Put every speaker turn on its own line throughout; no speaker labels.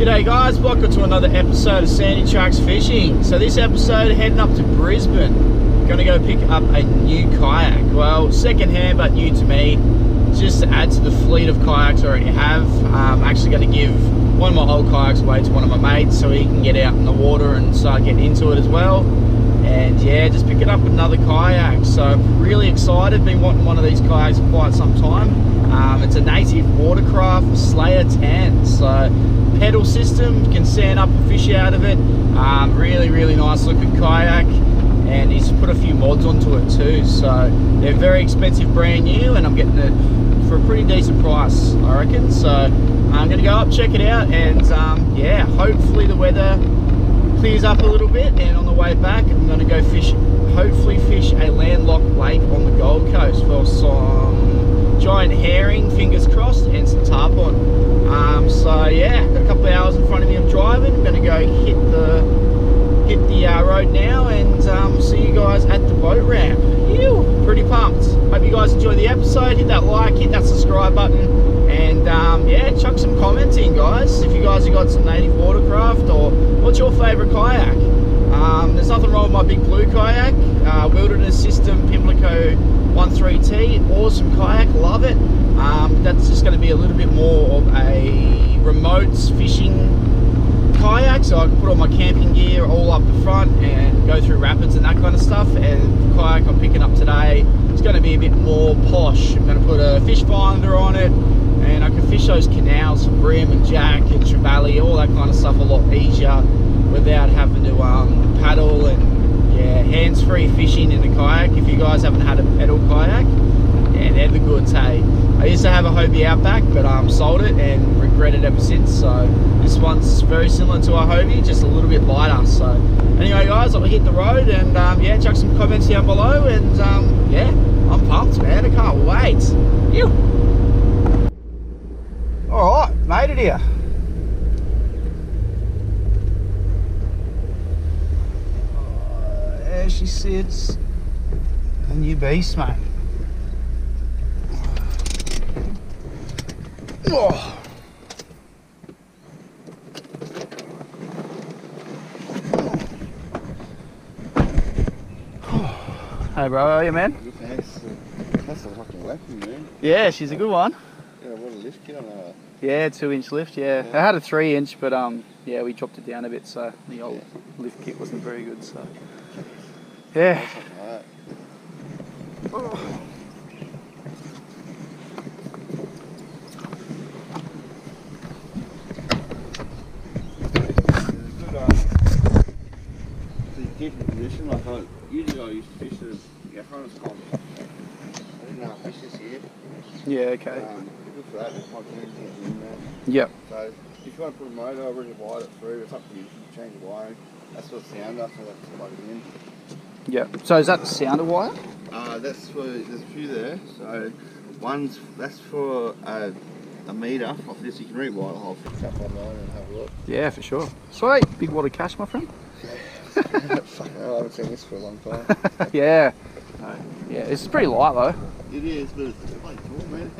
G'day guys, welcome to another episode of Sandy Tracks Fishing. So this episode, heading up to Brisbane. Gonna go pick up a new kayak. Well, second hand but new to me, just to add to the fleet of kayaks I already have. I'm actually gonna give one of my old kayaks away to one of my mates so he can get out in the water and start getting into it as well. And yeah, just picking up another kayak. So I'm really excited, been wanting one of these kayaks for quite some time. It's a Native Watercraft Slayer 10. So pedal system, you can stand up and fish out of it. Really nice looking kayak, and he's put a few mods onto it too. So they're very expensive, brand new, and I'm getting it for a pretty decent price, I reckon. So I'm gonna go up, check it out, and yeah, hopefully the weather clears up a little bit, and on the way back I'm gonna go hopefully fish a landlocked lake on the Gold Coast for some giant herring, fingers crossed, and some tarpon. So yeah, got a couple of hours in front of me of driving. I'm gonna go hit the road now, and see you guys at the boat ramp. Ew, pretty pumped. Hope you guys enjoy the episode. Hit that like, hit that subscribe button, and yeah, chuck some comments in, guys, if you guys have got some Native Watercraft, or what's your favorite kayak. There's nothing wrong with my big blue kayak, Wilderness System Pimlico 13T, awesome kayak, love it. That's just going to be a little bit more of a remote fishing kayak, so I can put all my camping gear all up the front and go through rapids and that kind of stuff. And the kayak I'm picking up today is going to be a bit more posh. I'm going to put a fish finder on it, and I can fish those canals for brim and jack and trevally, all that kind of stuff, a lot easier without having to paddle. And yeah, hands-free fishing in the kayak. If you guys haven't had a pedal kayak, yeah, they're the goods, hey. I used to have a Hobie Outback, but sold it and regret it ever since. So this one's very similar to our Hobie, just a little bit lighter. So anyway guys, I'll hit the road, and yeah, chuck some comments down below, and yeah, I'm pumped, man, I can't wait. Ew. Alright, made it here. There she sits, a new beast, mate. Oh. Hey bro, how are you, man?
Good, thanks. That's a fucking weapon, man.
Yeah, she's a good one.
Yeah, what a lift kit on that.
Yeah, 2-inch lift, yeah. I had a 3-inch, but yeah, we dropped it down a bit, so the old lift kit wasn't very good, so yeah.
Right.
Oh.
Keep the position, like usually I used to fish it, yeah, front of the pond. I didn't know how to fish this here.
Yeah, okay.
Good for that, it's my community in there.
Yep.
So if you want to put a motor over it, wire it through, it's up to you. You can change the wiring. That's what sounder, so that's plug it in.
Yep. So is that the sounder wire?
That's for, there's a few there. So that's for a meter off this. You can rewire the whole fix up online and have a look.
Yeah, for sure. Sweet. Big wad of cash, my friend.
Fuck, I haven't seen this for a long time.
Yeah. No. Yeah, it's pretty light though.
It is, but it's quite tall, man.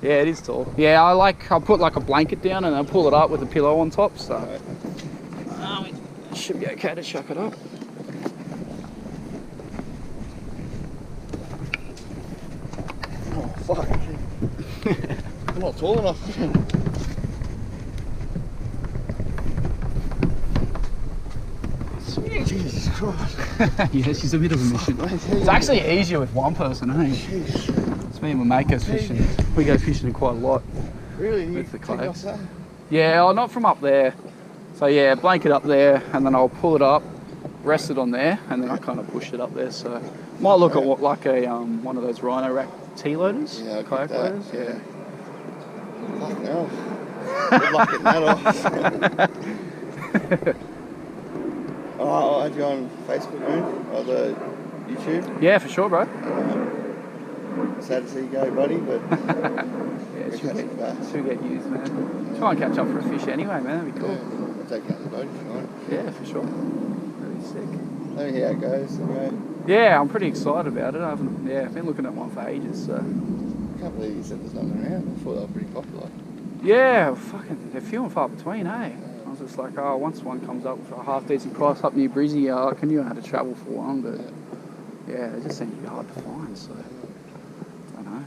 Yeah, it is tall. Yeah, I'll put like a blanket down and I'll pull it up with a pillow on top, so it should be okay to chuck it up.
Oh fuck! I'm not tall enough. Jesus Christ.
Yeah, she's a bit of a mission. It's actually easier with one person, eh?
Jeez.
It's me and my mate goes fishing. We go fishing quite a lot.
Really? You
with the
take
kayaks.
off that?
Yeah, not from up there. So yeah, blanket up there, and then I'll pull it up, rest it on there, and then I kind of push it up there. So might look at what, like a one of those Rhino Rack T-loaders,
Yeah,
kayak loaders. Yeah.
Fucking hell. Good luck getting that off. I'll add you on Facebook, man, or the YouTube.
Yeah, for sure, bro.
Sad to see you go, buddy, but
yeah, it should get used, man. Try and catch up for a fish anyway, man. That'd be cool.
Yeah, I'll take you out the boat if you want.
Yeah, for sure. Really sick.
Let me hear how it goes. Anyway.
Yeah, I'm pretty excited about it. I've been looking at one for ages. So.
I can't believe you said there's nothing around. I thought they were pretty popular.
Yeah, fucking, they're few and far between, eh? I was just like, oh, once one comes up for a half decent price up near Brizzy, I can know how to travel for one, but yeah, they just seem to be hard to find, so I don't know.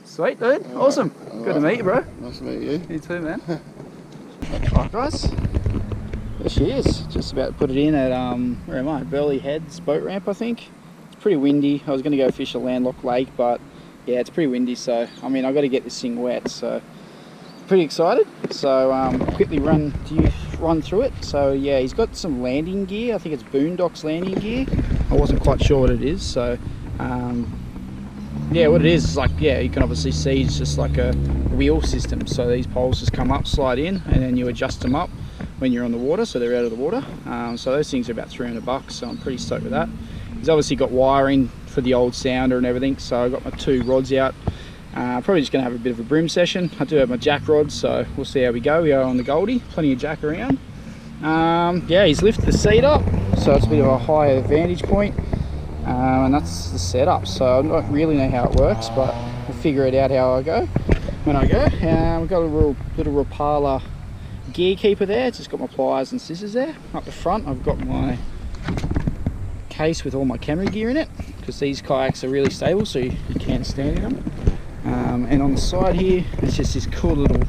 Sweet, dude. Awesome. Good to meet you, bro.
Nice to meet you.
You too, man. Alright, guys. There she is. Just about to put it in at, where am I? Burley Heads boat ramp, I think. It's pretty windy. I was going to go fish a landlocked lake, but yeah, it's pretty windy, so I mean, I've got to get this thing wet, so pretty excited. So quickly run through it. So yeah, he's got some landing gear. I think it's Boondocks landing gear. I wasn't quite sure what it is, so yeah, what it is like, yeah, you can obviously see it's just like a wheel system. So these poles just come up, slide in, and then you adjust them up when you're on the water, so they're out of the water. So those things are about $300, so I'm pretty stoked with that. He's obviously got wiring for the old sounder and everything, so I've got my 2 rods out. Probably just going to have a bit of a brim session. I do have my jack rods, so we'll see how we go. We are on the Goldie, plenty of jack around. Yeah, he's lifted the seat up, so it's a bit of a higher vantage point. And that's the setup, so I don't really know how it works, but we'll figure it out how I go when I go. We've got a little Rapala gear keeper there. It's just got my pliers and scissors there. Up the front I've got my case with all my camera gear in it, because these kayaks are really stable, so you can stand in them. And on the side here it's just this cool little,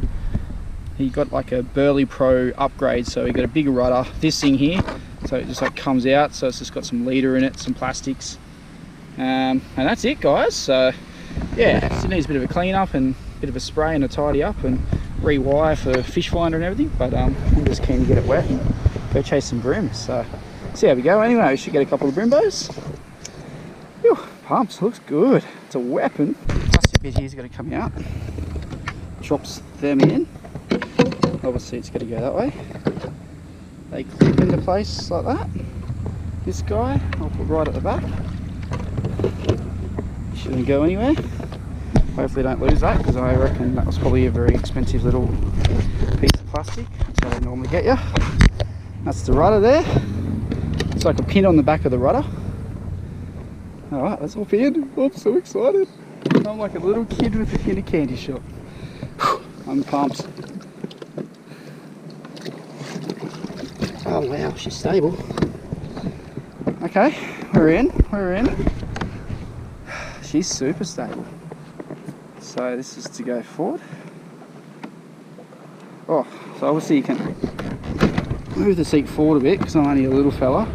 he got like a Burley Pro upgrade, so he got a bigger rudder, this thing here, so it just like comes out, so it's just got some leader in it, some plastics, and that's it, guys. So yeah, it needs a bit of a clean up and a bit of a spray and a tidy up and rewire for fish finder and everything, but I'm just keen to get it wet and go chase some brims. So see how we go. Anyway, we should get a couple of brimbos. Whew, pumps, looks good. It's a weapon. Plastic bit here's got to come out, drops them in. Obviously it's got to go that way. They clip into place like that. This guy I'll put right at the back. Shouldn't go anywhere. Hopefully don't lose that, because I reckon that was probably a very expensive little piece of plastic. That's how they normally get you. That's the rudder there. It's like a pin on the back of the rudder. Alright, that's all pinned. Oh, I'm so excited. I'm like a little kid in a candy shop. I'm pumped. Oh wow, she's stable. Okay, we're in. She's super stable. So this is to go forward. Oh, so obviously you can move the seat forward a bit, because I'm only a little fella.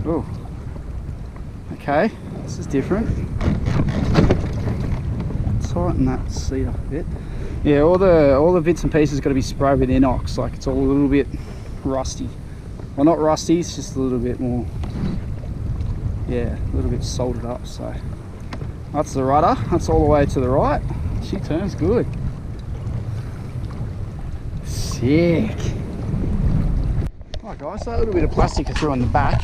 Oh, okay, this is different. Tighten that seat up a bit. Yeah, all the bits and pieces got to be sprayed with inox, like it's all a little bit rusty. Well, not rusty, it's just a little bit more, yeah, a little bit soldered up. So that's the rudder, that's all the way to the right. She turns good. Sick. Alright guys, so that little bit of plastic I threw on the back,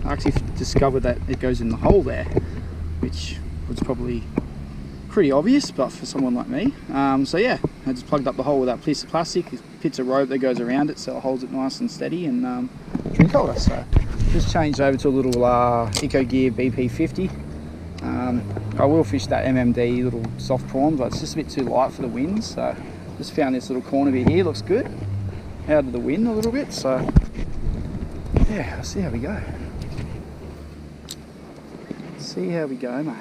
I actually discovered that it goes in the hole there, which was probably pretty obvious, but for someone like me, so yeah, I just plugged up the hole with that piece of plastic. It fits a rope that goes around it, so it holds it nice and steady, and drink holder. So just changed over to a little Eco Gear BP50. I will fish that MMD little soft prawn, but it's just a bit too light for the wind, so just found this little corner bit here, looks good, out of the wind a little bit. So yeah, I'll see how we go. See how we go, mate.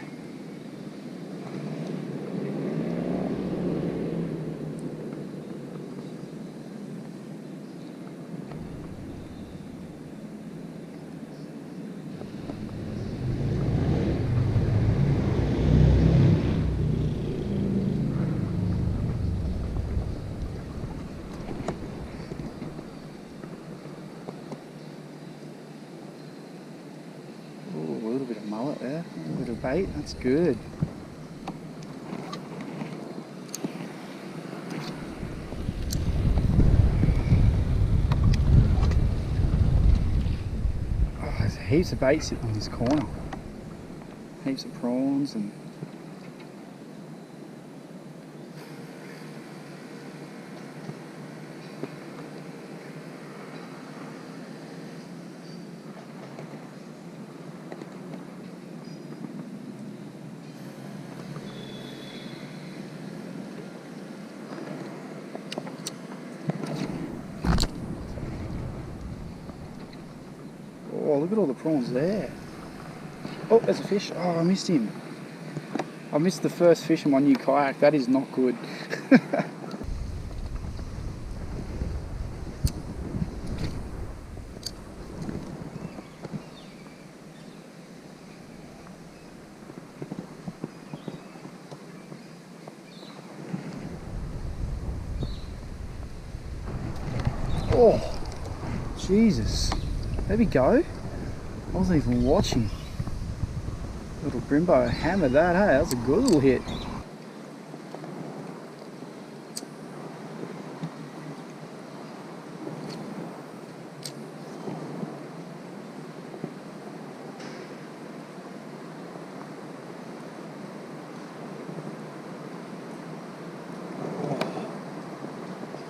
A little bit of mullet there, a little bit of bait, that's good. Oh, there's heaps of bait sitting on this corner. Heaps of prawns and
Oh, look at all the prawns there. Oh, there's a fish. Oh, I missed him. I missed the first fish in my new kayak. That is not good. Oh, Jesus. There we go. I wasn't even watching. Little Brimbo hammered that, hey? That was a good little hit.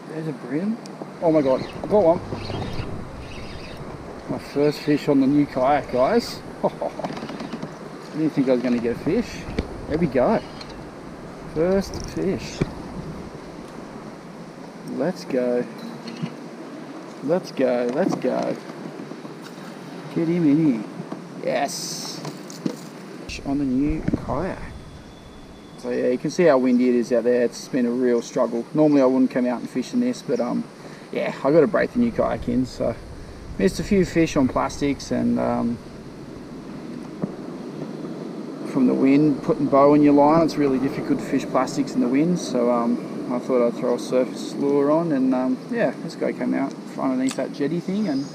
There's a brim. Oh my god, I got one. My first fish on the new kayak, guys. I didn't think I was going to get a fish. There we go. First fish. Let's go. Let's go. Let's go. Get him in here. Yes. Fish on the new kayak. So yeah, you can see how windy it is out there. It's been a real struggle. Normally I wouldn't come out and fish in this, but yeah, I got to break the new kayak in. So missed a few fish on plastics and from the wind, putting bow in your line, it's really difficult to fish plastics in the wind, so I thought I'd throw a surface lure on, and yeah, this guy came out from underneath that jetty thing and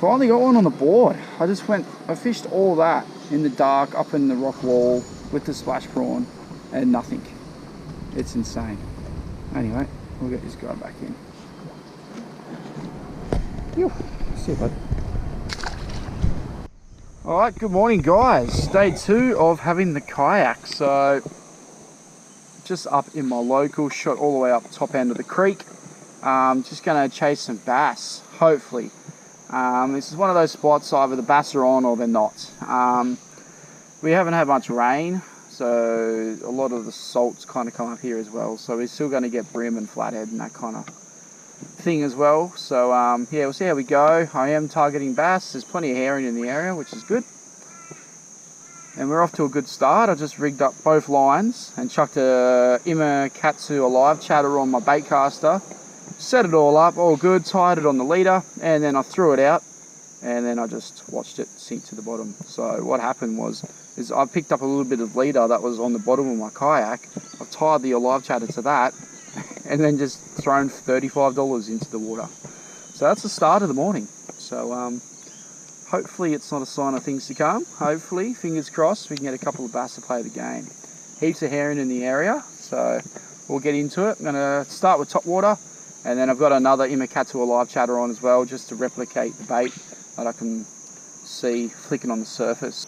finally got one on the board. I fished all that in the dark up in the rock wall with the splash prawn and nothing. It's insane. Anyway, we'll get this guy back in. Yo, see you, bud. Alright, good morning guys. Day 2 of having the kayak. So, just up in my local, shot all the way up top end of the creek. Just going to chase some bass, hopefully. This is one of those spots either the bass are on or they're not. We haven't had much rain, so a lot of the salt's kind of come up here as well. So we're still going to get brim and flathead and that kind of thing as well. So yeah, we'll see how we go. I am targeting bass. There's plenty of herring in the area, which is good. And we're off to a good start. I just rigged up both lines and chucked a Katsu alive chatter on my bait caster. Set it all up, all good, tied it on the leader, and then I threw it out, and then I just watched it sink to the bottom. So what happened is I picked up a little bit of leader that was on the bottom of my kayak. I've tied the alive chatter to that, and then just thrown $35 into the water. So that's the start of the morning. So hopefully it's not a sign of things to come. Hopefully, fingers crossed, we can get a couple of bass to play the game. Heaps of herring in the area, so we'll get into it. I'm going to start with top water, and then I've got another Katsu alive chatter on as well, just to replicate the bait that I can see flicking on the surface.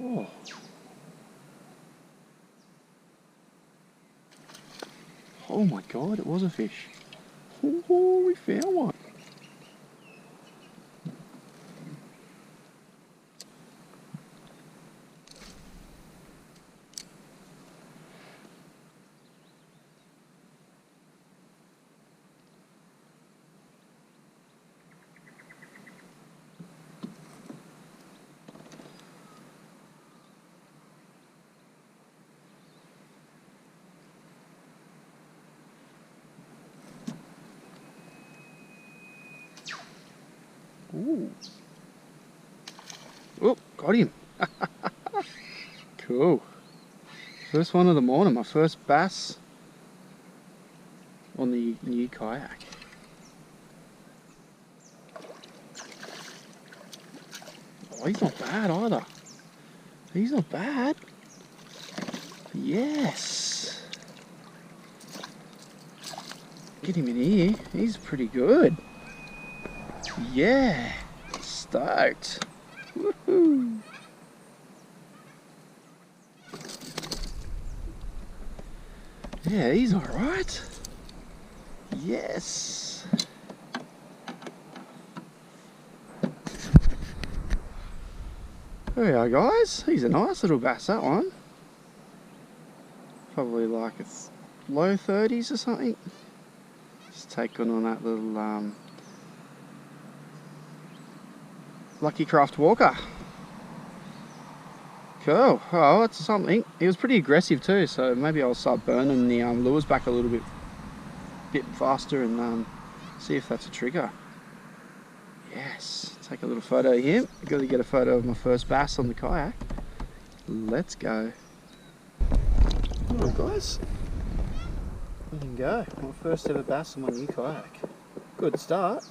Oh. Oh my god, it was a fish. Oh, we found one. Ooh. Oh, got him. Cool. First one of the morning, my first bass on the new kayak. Oh, he's not bad either. He's not bad. Yes. Get him in here. He's pretty good. Yeah, stoked. Woohoo. Yeah, he's alright. Yes. There we are, guys. He's a nice little bass, that one. Probably like a low 30s or something. Just taking on that little Lucky Craft Walker. Cool. Oh, that's something. He was pretty aggressive too, so maybe I'll start burning the lures back a little bit faster and see if that's a trigger. Yes. Take a little photo of him. I've got to get a photo of my first bass on the kayak. Let's go. Alright, guys. We can go. My first ever bass on my new kayak. Good start.